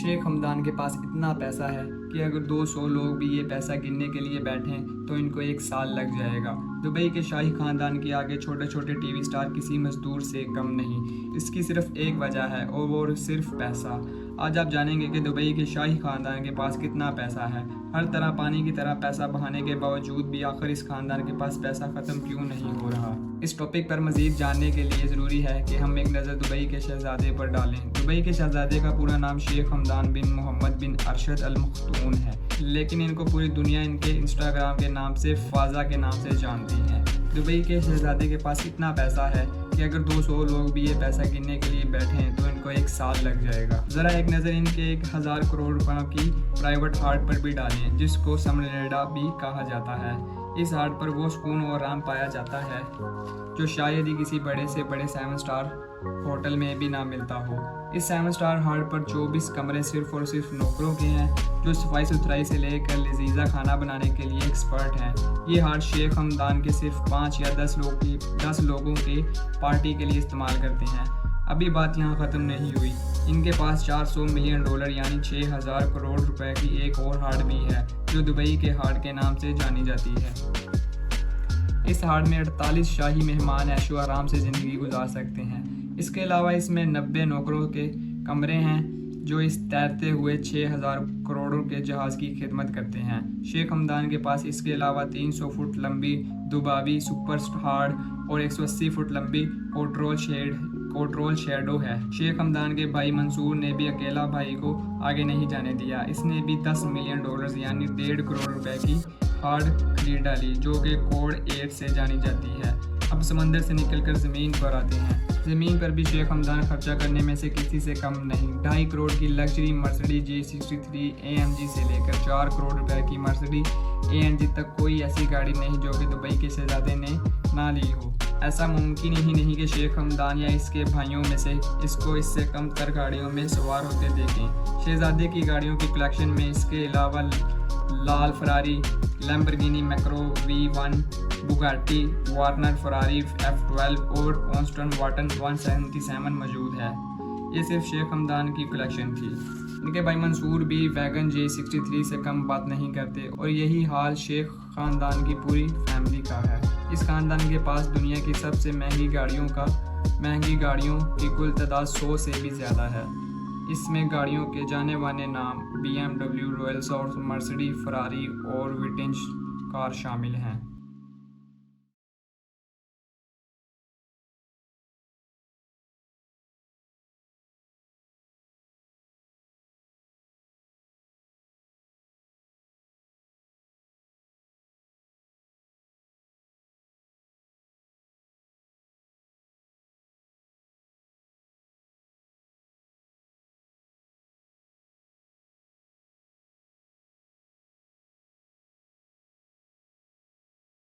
शेख हमदान के पास इतना पैसा है कि अगर 200 लोग भी ये पैसा गिनने के लिए बैठें तो इनको 1 साल लग जाएगा। दुबई के शाही खानदान के आगे छोटे छोटे टीवी स्टार किसी मजदूर से कम नहीं। इसकी सिर्फ एक वजह है और वो सिर्फ पैसा। आज आप जानेंगे कि दुबई के शाही खानदान के पास कितना पैसा है। हर तरह पानी की तरह पैसा बहाने के बावजूद भी आखिर इस खानदान के पास पैसा ख़त्म क्यों नहीं हो रहा। इस टॉपिक पर मज़ीद जानने के लिए ज़रूरी है कि हम एक नज़र दुबई के शहज़ादे पर डालें। दुबई के शहज़ादे का पूरा नाम शेख हमदान बिन मोहम्मद बिन अरशद अल मख्तूम है, लेकिन इनको पूरी दुनिया इनके इंस्टाग्राम के नाम से फ़ाज़ा के नाम से जानती है। दुबई के शहज़ादे के पास इतना पैसा है कि अगर 200 लोग भी ये पैसा गिनने के लिए बैठें तो इनको 1 साल लग जाएगा। ज़रा एक नज़र इनके 1000 करोड़ रुपयों की प्राइवेट हार्ट पर भी डालें, जिसको समरेडा भी कहा जाता है। इस हार्ट पर वो सुकून और आराम पाया जाता है जो शायद ही किसी बड़े से बड़े 7 स्टार होटल में भी ना मिलता हो। इस 7 स्टार हार्ट पर 24 कमरे सिर्फ और सिर्फ नौकरों के हैं जो सफाई सुथराई से लेकर लजीजा खाना बनाने के लिए एक्सपर्ट हैं। ये हार्ट शेख हमदान के सिर्फ 5 या 10 लोगों के पार्टी के लिए इस्तेमाल करते हैं। अभी बात यहाँ ख़त्म नहीं हुई। इनके पास $400 मिलियन यानी 6000 करोड़ रुपए की एक और हार्ट भी है जो दुबई के हार्ट के नाम से जानी जाती है। इस हार्ट में 48 शाही मेहमान ऐशो आराम से ज़िंदगी गुजार सकते हैं। इसके अलावा इसमें 90 नौकरों के कमरे हैं जो इस तैरते हुए 6000 करोड़ों के जहाज़ की खिदमत करते हैं। शेख हमदान के पास इसके अलावा 300 फुट लंबी दुबावी सुपर हार्ड और 180 फुट लंबी कोट्रोल शेडो है। शेख हमदान के भाई मंसूर ने भी अकेला भाई को आगे नहीं जाने दिया। इसने भी $10 मिलियन यानी 1.5 करोड़ रुपए की हार्ड खरीद डाली जो कि कोड 8 से जानी जाती है। अब समंदर से निकलकर ज़मीन पर आते हैं। ज़मीन पर भी शेख हमदान खर्चा करने में से किसी से कम नहीं। 2.5 करोड़ की लग्जरी मर्सिडीज G63 AMG से लेकर 4 करोड़ रुपए की मर्सिडीज AMG तक कोई ऐसी गाड़ी नहीं जो कि दुबई के शहजादे ने ना ली हो। ऐसा मुमकिन ही नहीं कि शेख हमदान या इसके भाइयों में से इसको इससे कम तर गाड़ियों में सवार होते देखें। शहजादे की गाड़ियों की कलेक्शन में इसके अलावा लाल फरारी, लैम्बोर्गिनी मैक्रो V1, बुगाटी, वार्नर फरारी F12 और ऑस्टन वाटन 177 मौजूद है। ये सिर्फ शेख हमदान की कलेक्शन थी। इनके भाई मंसूर भी वैगन J63 से कम बात नहीं करते और यही हाल शेख ख़ानदान की पूरी फैमिली का है। इस ख़ानदान के पास दुनिया की सबसे महंगी गाड़ियों की कुल तादाद 100 से भी ज़्यादा है। इसमें गाड़ियों के जाने माने नाम BMW, रॉयल्स और मर्सिडीज, फरारी और विंटेज कार शामिल हैं।